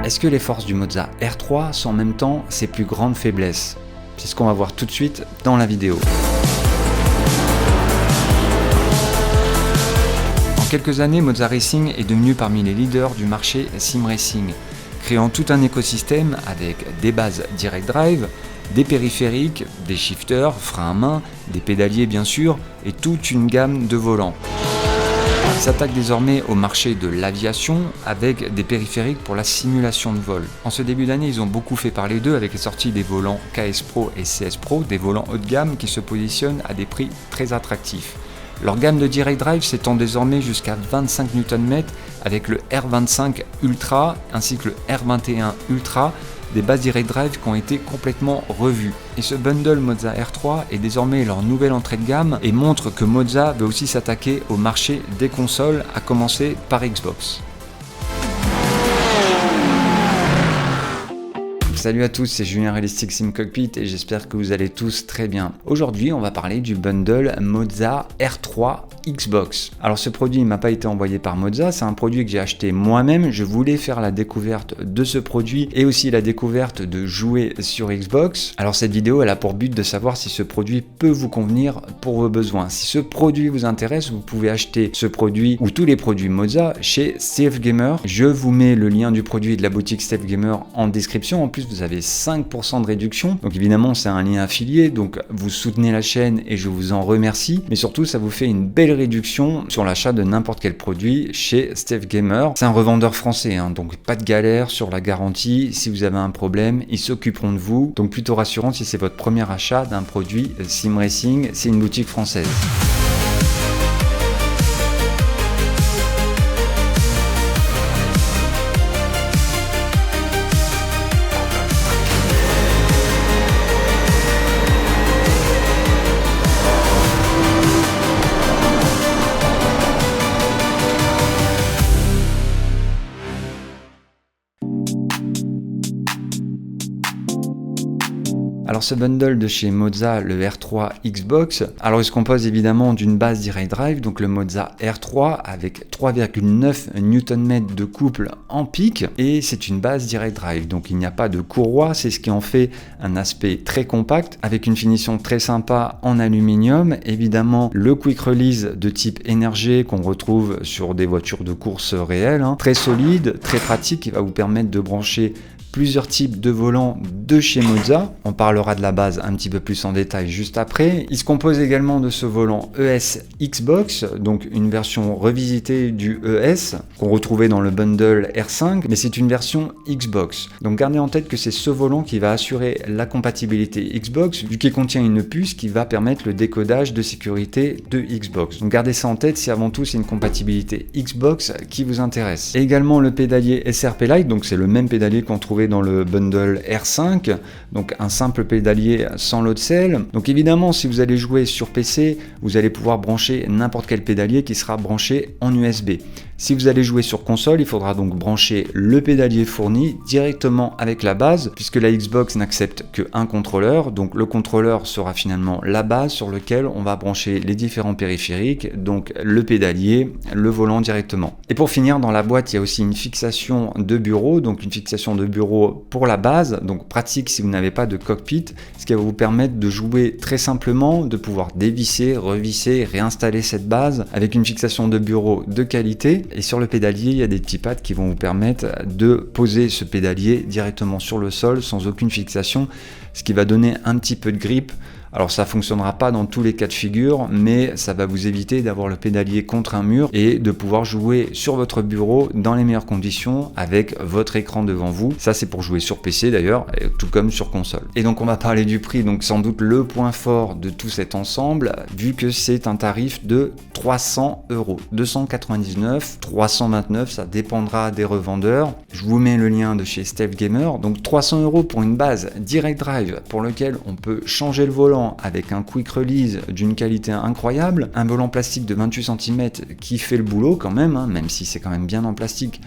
Est-ce que les forces du Moza R3 sont en même temps ses plus grandes faiblesses? C'est ce qu'on va voir tout de suite dans la vidéo. En quelques années, Moza Racing est devenu parmi les leaders du marché sim racing, créant tout un écosystème avec des bases direct drive, des périphériques, des shifters, freins à main, des pédaliers bien sûr, et toute une gamme de volants. Ils s'attaquent désormais au marché de l'aviation avec des périphériques pour la simulation de vol. En ce début d'année, ils ont beaucoup fait parler d'eux avec les sorties des volants KS Pro et CS Pro, des volants haut de gamme qui se positionnent à des prix très attractifs. Leur gamme de direct drive s'étend désormais jusqu'à 25 Nm avec le R25 Ultra ainsi que le R21 Ultra, des bases direct drive qui ont été complètement revues. Et ce bundle Moza R3 est désormais leur nouvelle entrée de gamme et montre que Moza veut aussi s'attaquer au marché des consoles, à commencer par Xbox. Salut à tous, c'est Julien Realistic Sim Cockpit et j'espère que vous allez tous très bien. Aujourd'hui, on va parler du bundle Moza R3 Xbox. Alors ce produit ne m'a pas été envoyé par Moza, c'est un produit que j'ai acheté moi-même. Je voulais faire la découverte de ce produit et aussi la découverte de jouer sur Xbox. Alors cette vidéo, elle a pour but de savoir si ce produit peut vous convenir pour vos besoins. Si ce produit vous intéresse, vous pouvez acheter ce produit ou tous les produits Moza chez Safe Gamer. Je vous mets le lien du produit et de la boutique Safe Gamer en description. En plus, vous avez 5% de réduction. Donc évidemment, c'est un lien affilié, donc vous soutenez la chaîne et je vous en remercie. Mais surtout, ça vous fait une belle réduction sur l'achat de n'importe quel produit chez Safe Gamer. C'est un revendeur français, donc pas de galère sur la garantie. Si vous avez un problème, ils s'occuperont de vous. Donc plutôt rassurant si c'est votre premier achat d'un produit Sim Racing. C'est une boutique française. Alors ce bundle de chez Moza, le R3 Xbox, alors il se compose évidemment d'une base direct drive, donc le Moza R3 avec 3,9 Nm de couple en pic, et c'est une base direct drive, donc il n'y a pas de courroie, c'est ce qui en fait un aspect très compact, avec une finition très sympa en aluminium, évidemment le quick release de type Energy qu'on retrouve sur des voitures de course réelles, très solide, très pratique, qui va vous permettre de brancher plusieurs types de volants de chez Moza. On parlera de la base un petit peu plus en détail juste après. Il se compose également de ce volant ES Xbox, donc une version revisitée du ES qu'on retrouvait dans le bundle R5, mais c'est une version Xbox. Donc gardez en tête que c'est ce volant qui va assurer la compatibilité Xbox, vu qu'il contient une puce qui va permettre le décodage de sécurité de Xbox. Donc gardez ça en tête si avant tout c'est une compatibilité Xbox qui vous intéresse. Et également le pédalier SRP Lite, donc c'est le même pédalier qu'on trouvait dans le bundle R5, donc un simple pédalier sans lot de sel. Donc évidemment, si vous allez jouer sur PC, vous allez pouvoir brancher n'importe quel pédalier qui sera branché en USB. Si vous allez jouer sur console, il faudra donc brancher le pédalier fourni directement avec la base, puisque la Xbox n'accepte qu'un contrôleur, donc le contrôleur sera finalement la base sur lequel on va brancher les différents périphériques, donc le pédalier, le volant directement. Et pour finir, dans la boîte, il y a aussi une fixation de bureau, donc une fixation de bureau pour la base, donc pratique si vous n'avez pas de cockpit, ce qui va vous permettre de jouer très simplement, de pouvoir dévisser, revisser, réinstaller cette base avec une fixation de bureau de qualité. Et sur le pédalier, il y a des petits pads qui vont vous permettre de poser ce pédalier directement sur le sol sans aucune fixation, ce qui va donner un petit peu de grip. Alors ça fonctionnera pas dans tous les cas de figure, mais ça va vous éviter d'avoir le pédalier contre un mur et de pouvoir jouer sur votre bureau dans les meilleures conditions avec votre écran devant vous. Ça c'est pour jouer sur PC d'ailleurs, tout comme sur console. Et donc on va parler du prix, donc sans doute le point fort de tout cet ensemble, vu que c'est un tarif de 300 €. 299, 329, ça dépendra des revendeurs. Je vous mets le lien de chez Safe Gamer. Donc 300 € pour une base direct drive pour lequel on peut changer le volant avec un quick release d'une qualité incroyable, un volant plastique de 28 cm qui fait le boulot quand même, même si c'est quand même bien en plastique,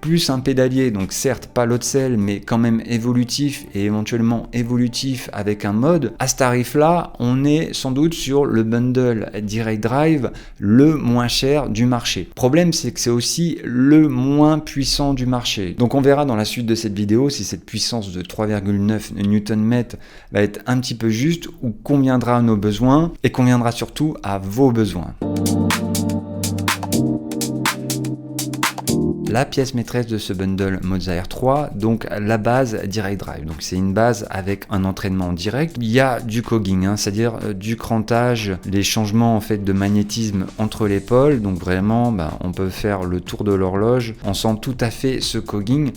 plus un pédalier, donc certes pas low sell, mais quand même évolutif et éventuellement évolutif avec un mode, à ce tarif-là, on est sans doute sur le bundle Direct Drive le moins cher du marché. Le problème, c'est que c'est aussi le moins puissant du marché. Donc on verra dans la suite de cette vidéo si cette puissance de 3,9 Nm va être un petit peu juste ou conviendra à nos besoins et conviendra surtout à vos besoins. La pièce maîtresse de ce bundle Moza R3, donc la base Direct Drive. Donc c'est une base avec un entraînement direct. Il y a du cogging, c'est-à-dire du crantage, les changements en fait de magnétisme entre les pôles. Donc vraiment, on peut faire le tour de l'horloge. On sent tout à fait ce cogging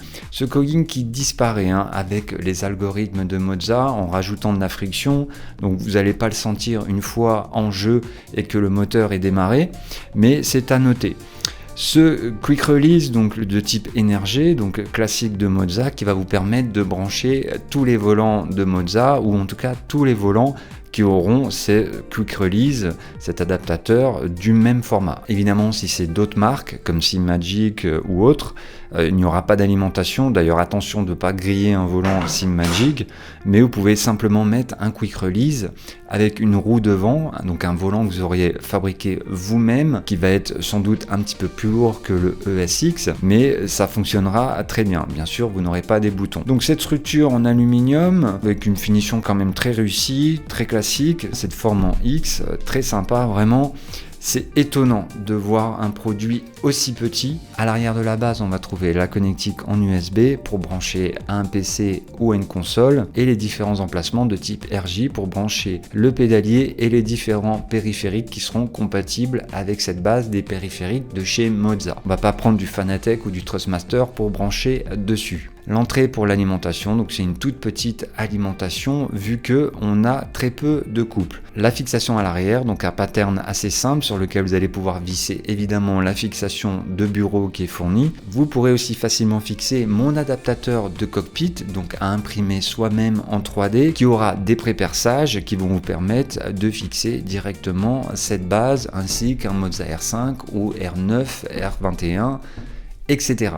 qui disparaît avec les algorithmes de Moza en rajoutant de la friction. Donc vous n'allez pas le sentir une fois en jeu et que le moteur est démarré, mais c'est à noter. Ce quick release donc de type énergie, donc classique de Moza, qui va vous permettre de brancher tous les volants de Moza, ou en tout cas tous les volants qui auront ces quick release, cet adaptateur du même format. Évidemment, si c'est d'autres marques comme SimMagic ou autres, il n'y aura pas d'alimentation. D'ailleurs, attention de ne pas griller un volant SimMagic, mais vous pouvez simplement mettre un quick release avec une roue devant, donc un volant que vous auriez fabriqué vous-même, qui va être sans doute un petit peu plus lourd que le ESX, mais ça fonctionnera très bien. Bien sûr, vous n'aurez pas des boutons. Donc cette structure en aluminium, avec une finition quand même très réussie, très classique, cette forme en X, très sympa, vraiment. C'est étonnant de voir un produit aussi petit. À l'arrière de la base, on va trouver la connectique en USB pour brancher à un PC ou à une console et les différents emplacements de type RJ pour brancher le pédalier et les différents périphériques qui seront compatibles avec cette base des périphériques de chez Moza. On va pas prendre du Fanatec ou du Trustmaster pour brancher dessus. L'entrée pour l'alimentation, donc c'est une toute petite alimentation vu que on a très peu de couple. La fixation à l'arrière, donc un pattern assez simple sur lequel vous allez pouvoir visser évidemment la fixation de bureau qui est fournie. Vous pourrez aussi facilement fixer mon adaptateur de cockpit, donc à imprimer soi-même en 3D, qui aura des préperçages qui vont vous permettre de fixer directement cette base ainsi qu'un Moza R5 ou R9, R21, etc.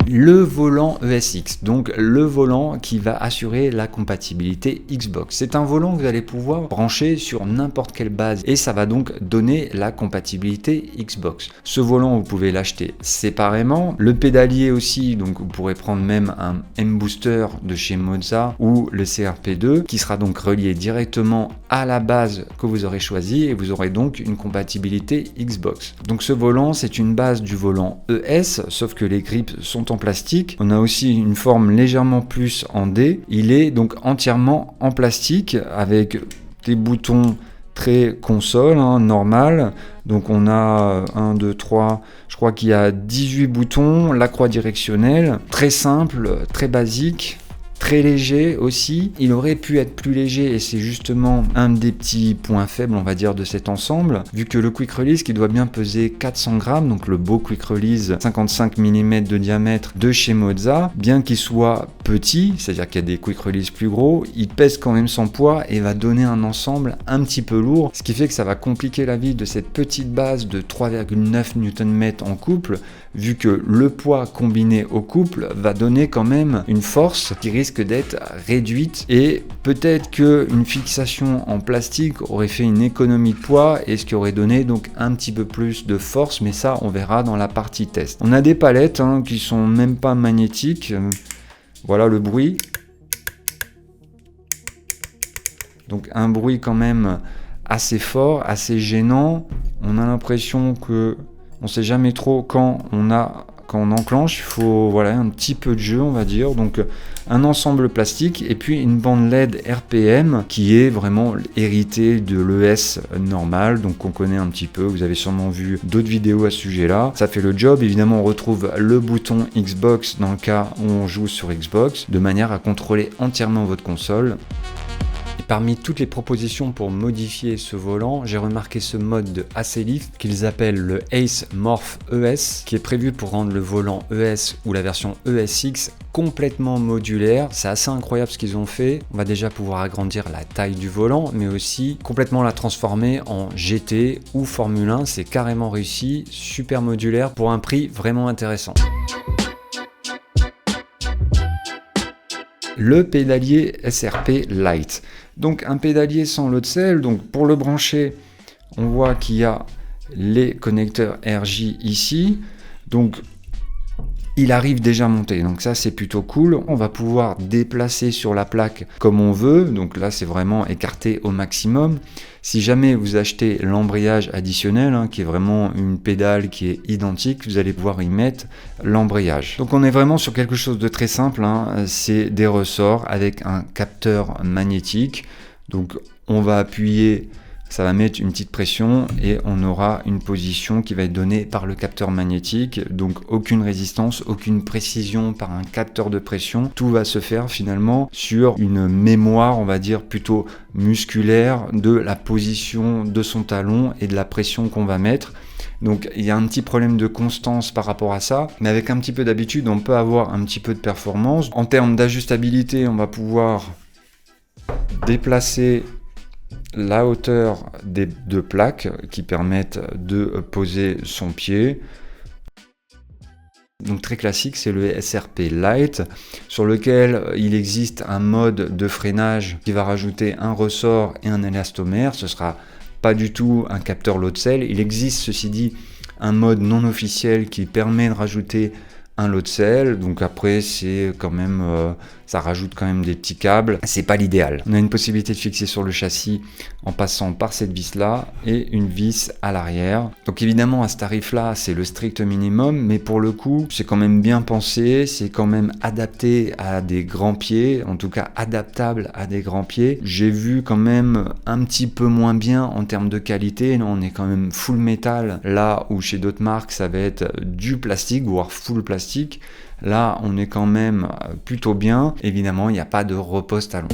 Le volant ESX, donc le volant qui va assurer la compatibilité Xbox. C'est un volant que vous allez pouvoir brancher sur n'importe quelle base et ça va donc donner la compatibilité Xbox. Ce volant, vous pouvez l'acheter séparément. Le pédalier aussi, donc vous pourrez prendre même un M-Booster de chez Moza ou le CRP2 qui sera donc relié directement à la base que vous aurez choisie et vous aurez donc une compatibilité Xbox. Donc ce volant, c'est une base du volant ES, sauf que les grips sont en plastique. On a aussi une forme légèrement plus en D. Il est donc entièrement en plastique avec des boutons très console, normal. Donc on a 1, 2, 3, je crois qu'il y a 18 boutons, la croix directionnelle, très simple, très basique. Très léger aussi, il aurait pu être plus léger et c'est justement un des petits points faibles on va dire de cet ensemble, vu que le quick release qui doit bien peser 400 grammes, donc le beau quick release 55 mm de diamètre de chez Moza, bien qu'il soit petit, c'est-à-dire qu'il y a des quick release plus gros, il pèse quand même son poids et va donner un ensemble un petit peu lourd, ce qui fait que ça va compliquer la vie de cette petite base de 3,9 Nm en couple, vu que le poids combiné au couple va donner quand même une force qui risque d'être réduite et peut-être qu'une fixation en plastique aurait fait une économie de poids et ce qui aurait donné donc un petit peu plus de force, mais ça on verra dans la partie test. On a des palettes qui sont même pas magnétiques, voilà le bruit, donc un bruit quand même assez fort, assez gênant. On a l'impression que on sait jamais trop quand on enclenche, il faut un petit peu de jeu on va dire, donc un ensemble plastique et puis une bande LED RPM qui est vraiment héritée de l'ES normal, donc on connaît un petit peu, vous avez sûrement vu d'autres vidéos à ce sujet là, ça fait le job. Évidemment on retrouve le bouton Xbox dans le cas où on joue sur Xbox, de manière à contrôler entièrement votre console. Parmi toutes les propositions pour modifier ce volant, j'ai remarqué ce mode de AC-Lift qu'ils appellent le Ace Morph ES, qui est prévu pour rendre le volant ES ou la version ESX complètement modulaire. C'est assez incroyable ce qu'ils ont fait. On va déjà pouvoir agrandir la taille du volant, mais aussi complètement la transformer en GT ou Formule 1. C'est carrément réussi, super modulaire pour un prix vraiment intéressant. Le pédalier SRP Lite. Donc un pédalier sans lot de sel. Donc pour le brancher, on voit qu'il y a les connecteurs RJ ici. Donc il arrive déjà monté, donc ça c'est plutôt cool. On va pouvoir déplacer sur la plaque comme on veut, donc là c'est vraiment écarté au maximum. Si jamais vous achetez l'embrayage additionnel, qui est vraiment une pédale qui est identique, vous allez pouvoir y mettre l'embrayage. Donc on est vraiment sur quelque chose de très simple, c'est des ressorts avec un capteur magnétique. Donc on va appuyer, ça va mettre une petite pression et on aura une position qui va être donnée par le capteur magnétique. Donc aucune résistance, aucune précision par un capteur de pression. Tout va se faire finalement sur une mémoire, on va dire plutôt musculaire, de la position de son talon et de la pression qu'on va mettre. Donc il y a un petit problème de constance par rapport à ça, mais avec un petit peu d'habitude, on peut avoir un petit peu de performance. En termes d'ajustabilité, on va pouvoir déplacer la hauteur des deux plaques qui permettent de poser son pied. Donc très classique, c'est le SRP Lite sur lequel il existe un mode de freinage qui va rajouter un ressort et un élastomère. Ce sera pas du tout un capteur lot de sel. Il existe ceci dit un mode non officiel qui permet de rajouter un lot de sel, donc après c'est quand même ça rajoute quand même des petits câbles, c'est pas l'idéal. On a une possibilité de fixer sur le châssis en passant par cette vis là et une vis à l'arrière. Donc évidemment à ce tarif là c'est le strict minimum, mais pour le coup c'est quand même bien pensé, c'est quand même adapté à des grands pieds, en tout cas adaptable à des grands pieds. J'ai vu quand même un petit peu moins bien en termes de qualité, là on est quand même full métal, là où chez d'autres marques ça va être du plastique, voire full plastique. Là, on est quand même plutôt bien. Évidemment, il n'y a pas de repose-talon.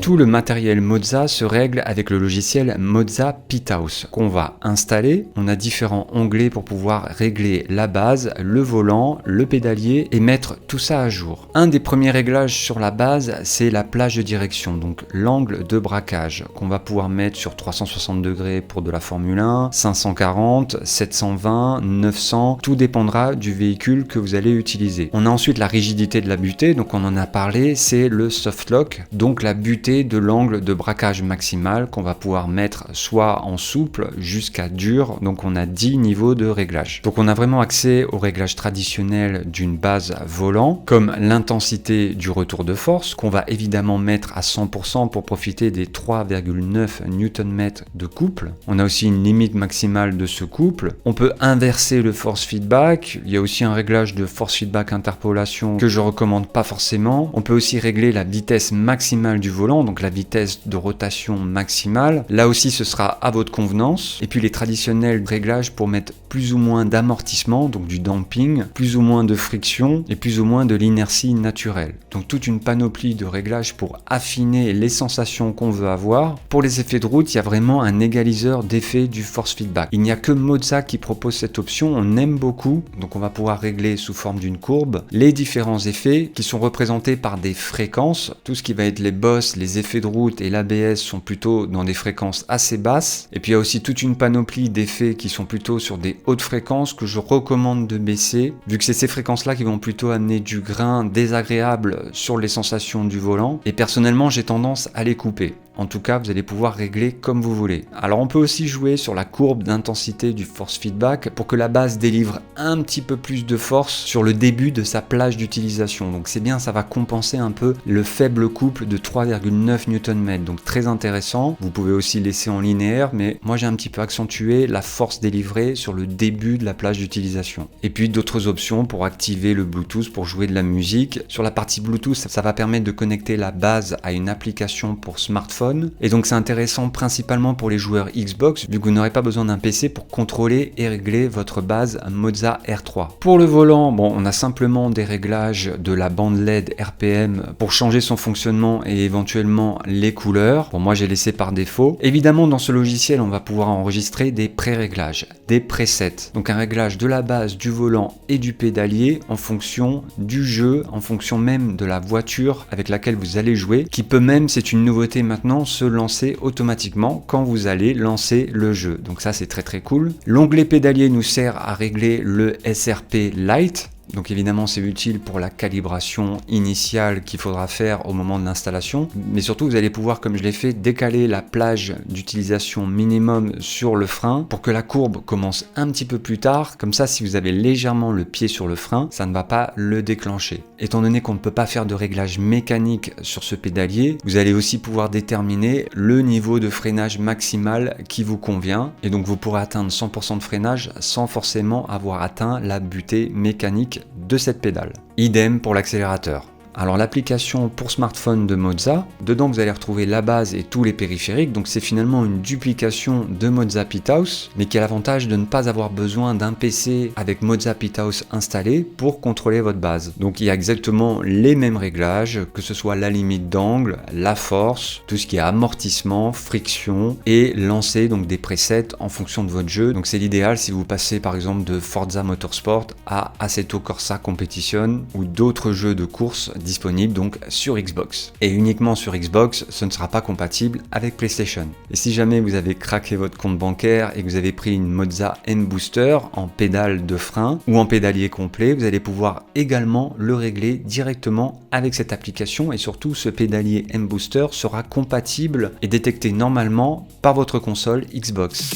Tout le matériel Moza se règle avec le logiciel Moza Pithouse qu'on va installer. On a différents onglets pour pouvoir régler la base, le volant, le pédalier et mettre tout ça à jour. Un des premiers réglages sur la base, c'est la plage de direction, donc l'angle de braquage qu'on va pouvoir mettre sur 360 degrés pour de la Formule 1, 540, 720, 900, tout dépendra du véhicule que vous allez utiliser. On a ensuite la rigidité de la butée, donc on en a parlé, c'est le soft lock, donc la butée de l'angle de braquage maximal qu'on va pouvoir mettre soit en souple jusqu'à dur, donc on a 10 niveaux de réglage. Donc on a vraiment accès au réglage traditionnel d'une base volant, comme l'intensité du retour de force, qu'on va évidemment mettre à 100% pour profiter des 3,9 Nm de couple. On a aussi une limite maximale de ce couple. On peut inverser le force feedback, il y a aussi un réglage de force feedback interpolation que je recommande pas forcément. On peut aussi régler la vitesse maximale du volant, donc la vitesse de rotation maximale. Là aussi ce sera à votre convenance. Et puis les traditionnels réglages pour mettre plus ou moins d'amortissement, donc du damping, plus ou moins de friction et plus ou moins de l'inertie naturelle. Donc toute une panoplie de réglages pour affiner les sensations qu'on veut avoir. Pour les effets de route, il y a vraiment un égaliseur d'effet du force feedback. Il n'y a que Moza qui propose cette option, on aime beaucoup, donc on va pouvoir régler sous forme d'une courbe les différents effets qui sont représentés par des fréquences. Tout ce qui va être les bosses, les effets de route et l'ABS sont plutôt dans des fréquences assez basses. Et puis il y a aussi toute une panoplie d'effets qui sont plutôt sur des hautes fréquences que je recommande de baisser, vu que c'est ces fréquences-là qui vont plutôt amener du grain désagréable sur les sensations du volant. Et personnellement, j'ai tendance à les couper. En tout cas, vous allez pouvoir régler comme vous voulez. Alors on peut aussi jouer sur la courbe d'intensité du force feedback pour que la base délivre un petit peu plus de force sur le début de sa plage d'utilisation. Donc c'est bien, ça va compenser un peu le faible couple de 3,9 Nm. Donc très intéressant. Vous pouvez aussi laisser en linéaire, mais moi j'ai un petit peu accentué la force délivrée sur le début de la plage d'utilisation. Et puis d'autres options pour activer le Bluetooth pour jouer de la musique. Sur la partie Bluetooth, ça va permettre de connecter la base à une application pour smartphone. Et donc c'est intéressant principalement pour les joueurs Xbox, vu que vous n'aurez pas besoin d'un PC pour contrôler et régler votre base Moza R3. Pour le volant, bon, on a simplement des réglages de la bande LED RPM pour changer son fonctionnement et éventuellement les couleurs. Bon, moi j'ai laissé par défaut. Évidemment, dans ce logiciel, on va pouvoir enregistrer des pré-réglages, des presets. Donc un réglage de la base, du volant et du pédalier en fonction du jeu, en fonction même de la voiture avec laquelle vous allez jouer, qui peut même, c'est une nouveauté maintenant, se lancer automatiquement quand vous allez lancer le jeu. Donc ça c'est très cool. L'onglet pédalier nous sert à régler le SRP Lite. Donc évidemment c'est utile pour la calibration initiale qu'il faudra faire au moment de l'installation, mais surtout vous allez pouvoir, comme je l'ai fait, décaler la plage d'utilisation minimum sur le frein pour que la courbe commence un petit peu plus tard. Comme ça, si vous avez légèrement le pied sur le frein, ça ne va pas le déclencher. Étant donné qu'on ne peut pas faire de réglage mécanique sur ce pédalier, vous allez aussi pouvoir déterminer le niveau de freinage maximal qui vous convient, et donc vous pourrez atteindre 100% de freinage sans forcément avoir atteint la butée mécanique de cette pédale. Idem pour l'accélérateur. Alors l'application pour smartphone de Moza, dedans vous allez retrouver la base et tous les périphériques, donc c'est finalement une duplication de Moza Pithouse, mais qui a l'avantage de ne pas avoir besoin d'un PC avec Moza Pithouse installé pour contrôler votre base. Donc il y a exactement les mêmes réglages, que ce soit la limite d'angle, la force, tout ce qui est amortissement, friction et lancer donc des presets en fonction de votre jeu. Donc c'est l'idéal si vous passez par exemple de Forza Motorsport à Assetto Corsa Competition ou d'autres jeux de course disponible donc sur Xbox. Et uniquement sur Xbox, ce ne sera pas compatible avec PlayStation. Et si jamais vous avez craqué votre compte bancaire et que vous avez pris une Moza M-Booster en pédale de frein ou en pédalier complet, vous allez pouvoir également le régler directement avec cette application, et surtout ce pédalier M-Booster sera compatible et détecté normalement par votre console Xbox.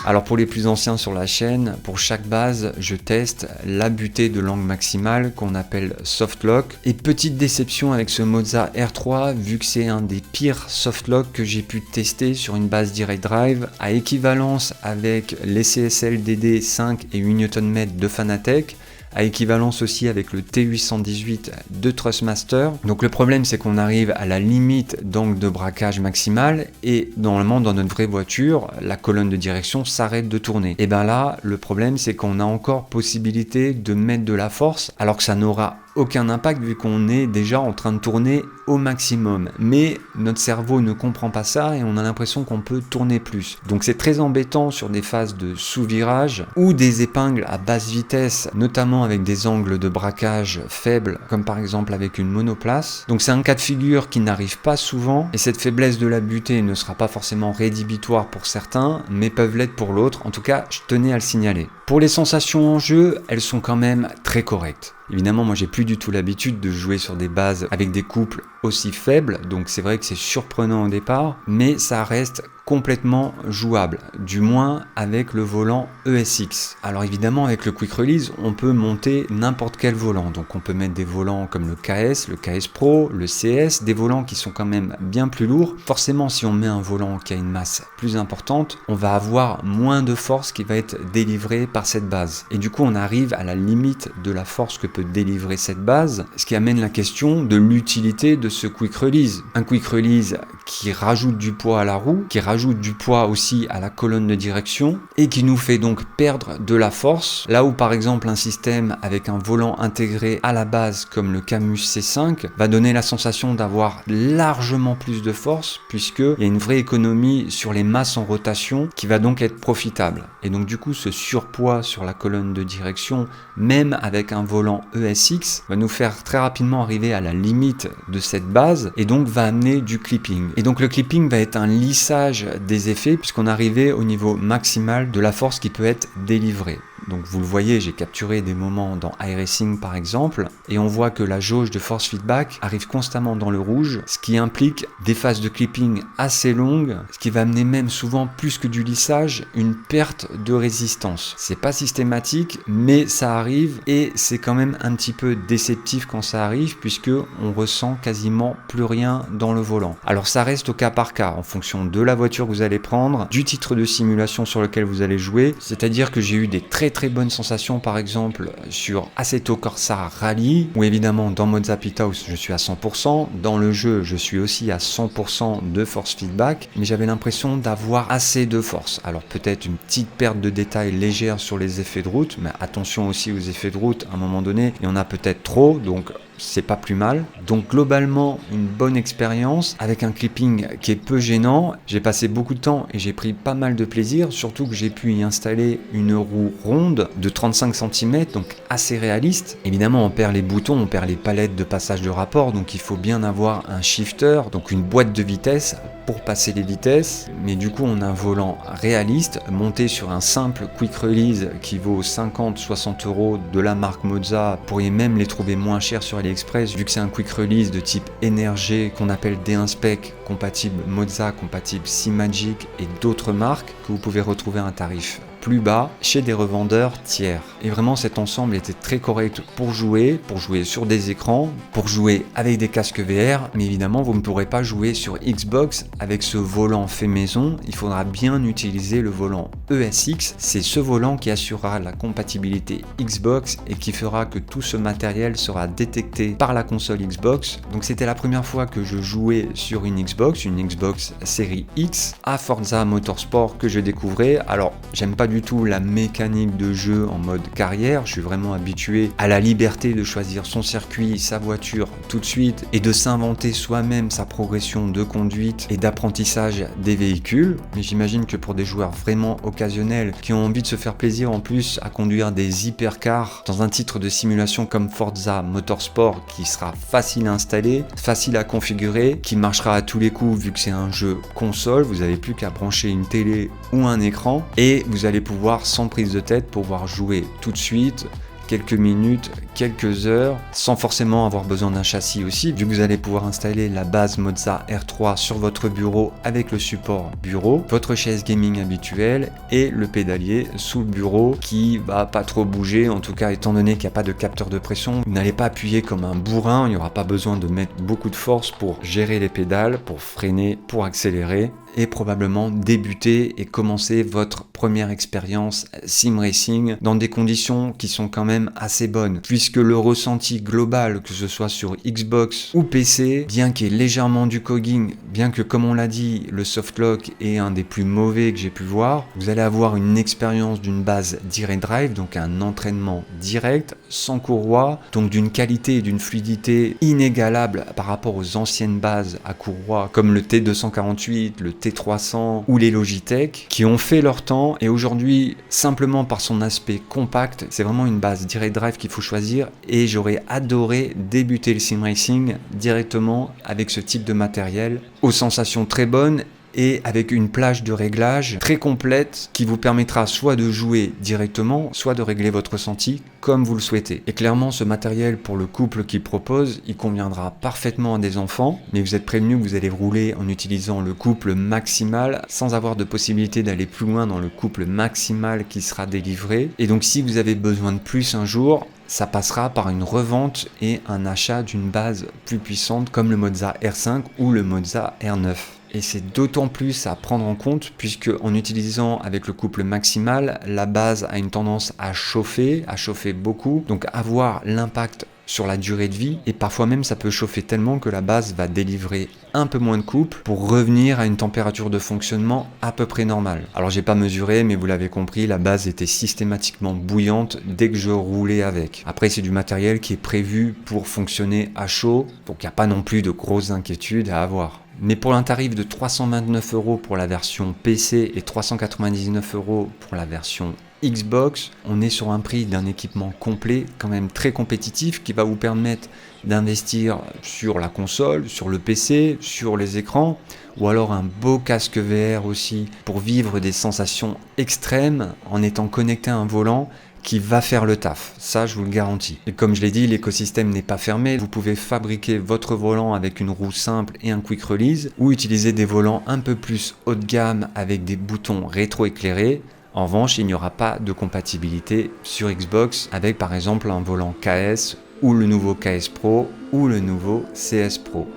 Alors pour les plus anciens sur la chaîne, pour chaque base, je teste la butée de langue maximale qu'on appelle softlock. Et petite déception avec ce Moza R3, vu que c'est un des pires softlock que j'ai pu tester sur une base Direct Drive, à équivalence avec les CSL DD5 et 8 Nm de Fanatec, à équivalence aussi avec le T818 de Trustmaster. Donc le problème c'est qu'on arrive à la limite d'angle de braquage maximal et normalement dans notre vraie voiture, la colonne de direction s'arrête de tourner. Et bien là, le problème c'est qu'on a encore possibilité de mettre de la force alors que ça n'aura aucun impact vu qu'on est déjà en train de tourner au maximum. Mais notre cerveau ne comprend pas ça et on a l'impression qu'on peut tourner plus. Donc c'est très embêtant sur des phases de sous-virage ou des épingles à basse vitesse, notamment avec des angles de braquage faibles, comme par exemple avec une monoplace. Donc c'est un cas de figure qui n'arrive pas souvent et cette faiblesse de la butée ne sera pas forcément rédhibitoire pour certains, mais peuvent l'être pour l'autre. En tout cas, je tenais à le signaler. Pour les sensations en jeu, elles sont quand même très correctes. Évidemment, moi j'ai plus du tout l'habitude de jouer sur des bases avec des couples aussi faibles, donc c'est vrai que c'est surprenant au départ, mais ça reste complètement jouable, du moins avec le volant ESX. Alors évidemment avec le Quick Release, on peut monter n'importe quel volant, donc on peut mettre des volants comme le KS Pro, le CS, des volants qui sont quand même bien plus lourds. Forcément si on met un volant qui a une masse plus importante, on va avoir moins de force qui va être délivrée par cette base. Et du coup on arrive à la limite de la force que peut délivrer cette base, ce qui amène la question de l'utilité de ce Quick Release. Un Quick Release qui rajoute du poids à la roue, qui rajoute du poids aussi à la colonne de direction et qui nous fait donc perdre de la force, là où par exemple un système avec un volant intégré à la base comme le Camus C5 va donner la sensation d'avoir largement plus de force puisqu'il y a une vraie économie sur les masses en rotation qui va donc être profitable. Et donc du coup ce surpoids sur la colonne de direction, même avec un volant ESX, va nous faire très rapidement arriver à la limite de cette base et donc va amener du clipping. Et donc le clipping va être un lissage des effets puisqu'on arrivait au niveau maximal de la force qui peut être délivrée. Donc vous le voyez, j'ai capturé des moments dans iRacing par exemple, et on voit que la jauge de force feedback arrive constamment dans le rouge, ce qui implique des phases de clipping assez longues, ce qui va amener même souvent plus que du lissage, une perte de résistance. C'est pas systématique, mais ça arrive et c'est quand même un petit peu déceptif quand ça arrive puisque on ressent quasiment plus rien dans le volant. Alors ça reste au cas par cas en fonction de la voiture que vous allez prendre, du titre de simulation sur lequel vous allez jouer, c'est-à-dire que j'ai eu des très bonnes sensations par exemple sur Assetto Corsa Rally où évidemment dans Monza Pithouse je suis à 100%, dans le jeu je suis aussi à 100% de force feedback, mais j'avais l'impression d'avoir assez de force. Alors peut-être une petite perte de détail légère sur les effets de route, mais attention aussi aux effets de route, à un moment donné il y en a peut-être trop, donc c'est pas plus mal. Donc globalement une bonne expérience avec un clipping qui est peu gênant. J'ai passé beaucoup de temps et j'ai pris pas mal de plaisir, surtout que j'ai pu y installer une roue ronde de 35 cm, donc assez réaliste. Évidemment on perd les boutons, on perd les palettes de passage de rapport, donc il faut bien avoir un shifter, donc une boîte de vitesse pour passer les vitesses, mais du coup on a un volant réaliste monté sur un simple quick release qui vaut 50-60 € de la marque Moza. Vous pourriez même les trouver moins chers sur AliExpress vu que c'est un quick release de type Energy qu'on appelle D1 Spec, compatible Moza, compatible Simagic et d'autres marques que vous pouvez retrouver à un tarif plus bas chez des revendeurs tiers. Et vraiment cet ensemble était très correct pour jouer sur des écrans, pour jouer avec des casques VR, mais évidemment vous ne pourrez pas jouer sur Xbox avec ce volant fait maison, il faudra bien utiliser le volant ESX, c'est ce volant qui assurera la compatibilité Xbox et qui fera que tout ce matériel sera détecté par la console Xbox. Donc c'était la première fois que je jouais sur une Xbox série X à Forza Motorsport que je découvrais. Alors j'aime pas du tout la mécanique de jeu en mode carrière, je suis vraiment habitué à la liberté de choisir son circuit, sa voiture tout de suite et de s'inventer soi-même sa progression de conduite et d'apprentissage des véhicules. Mais j'imagine que pour des joueurs vraiment occasionnels qui ont envie de se faire plaisir en plus à conduire des hypercars dans un titre de simulation comme Forza Motorsport qui sera facile à installer, facile à configurer, qui marchera à tous les coups vu que c'est un jeu console, vous n'avez plus qu'à brancher une télé ou un écran et vous allez pouvoir sans prise de tête pouvoir jouer tout de suite quelques minutes, quelques heures, sans forcément avoir besoin d'un châssis aussi, vu que vous allez pouvoir installer la base Moza R3 sur votre bureau avec le support bureau, votre chaise gaming habituelle et le pédalier sous le bureau qui va pas trop bouger, en tout cas étant donné qu'il n'y a pas de capteur de pression, vous n'allez pas appuyer comme un bourrin, il n'y aura pas besoin de mettre beaucoup de force pour gérer les pédales, pour freiner, pour accélérer, et probablement débuter et commencer votre première expérience sim racing dans des conditions qui sont quand même assez bonnes, puisque le ressenti global, que ce soit sur Xbox ou PC, bien qu'il y ait légèrement du cogging, bien que comme on l'a dit, le softlock est un des plus mauvais que j'ai pu voir, vous allez avoir une expérience d'une base direct drive, donc un entraînement direct, sans courroie, donc d'une qualité et d'une fluidité inégalable par rapport aux anciennes bases à courroie, comme le T248, le T300 ou les Logitech, qui ont fait leur temps et aujourd'hui, simplement par son aspect compact, c'est vraiment une base direct drive qu'il faut choisir et j'aurais adoré débuter le sim racing directement avec ce type de matériel, aux sensations très bonnes et avec une plage de réglage très complète qui vous permettra soit de jouer directement, soit de régler votre ressenti comme vous le souhaitez. Et clairement, ce matériel pour le couple qu'il propose, il conviendra parfaitement à des enfants, mais vous êtes prévenu que vous allez rouler en utilisant le couple maximal sans avoir de possibilité d'aller plus loin dans le couple maximal qui sera délivré. Et donc si vous avez besoin de plus un jour, ça passera par une revente et un achat d'une base plus puissante comme le Moza R5 ou le Moza R9. Et c'est d'autant plus à prendre en compte puisque en utilisant avec le couple maximal, la base a une tendance à chauffer beaucoup, donc avoir l'impact sur la durée de vie et parfois même ça peut chauffer tellement que la base va délivrer un peu moins de couple pour revenir à une température de fonctionnement à peu près normale. Alors j'ai pas mesuré mais vous l'avez compris, la base était systématiquement bouillante dès que je roulais avec. Après c'est du matériel qui est prévu pour fonctionner à chaud, donc il n'y a pas non plus de grosses inquiétudes à avoir. Mais pour un tarif de 329 € pour la version PC et 399 € pour la version Xbox, on est sur un prix d'un équipement complet quand même très compétitif qui va vous permettre d'investir sur la console, sur le PC, sur les écrans ou alors un beau casque VR aussi pour vivre des sensations extrêmes en étant connecté à un volant qui va faire le taf, ça je vous le garantis. Et comme je l'ai dit, l'écosystème n'est pas fermé, vous pouvez fabriquer votre volant avec une roue simple et un quick release, ou utiliser des volants un peu plus haut de gamme avec des boutons rétro-éclairés. En revanche, il n'y aura pas de compatibilité sur Xbox avec par exemple un volant KS ou le nouveau KS Pro ou le nouveau CS Pro.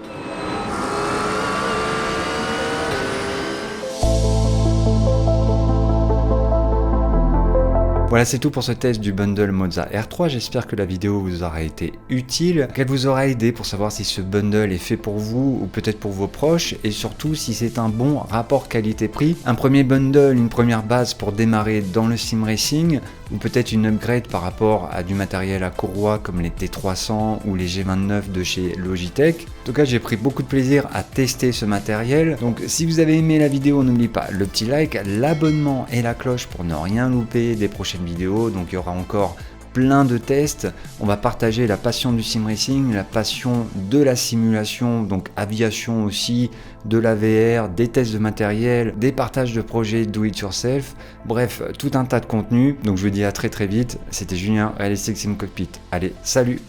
Voilà, c'est tout pour ce test du bundle Moza R3. J'espère que la vidéo vous aura été utile, qu'elle vous aura aidé pour savoir si ce bundle est fait pour vous ou peut-être pour vos proches, et surtout si c'est un bon rapport qualité-prix. Un premier bundle, une première base pour démarrer dans le sim racing, ou peut-être une upgrade par rapport à du matériel à courroie comme les T300 ou les G29 de chez Logitech. En tout cas, j'ai pris beaucoup de plaisir à tester ce matériel. Donc si vous avez aimé la vidéo, n'oubliez pas le petit like, l'abonnement et la cloche pour ne rien louper des prochaines vidéos. Donc il y aura encore plein de tests. On va partager la passion du sim racing, la passion de la simulation, donc aviation aussi, de la VR, des tests de matériel, des partages de projets do it yourself, bref, tout un tas de contenu. Donc je vous dis à très vite. C'était Julien, Realistic Sim Cockpit. Allez, salut!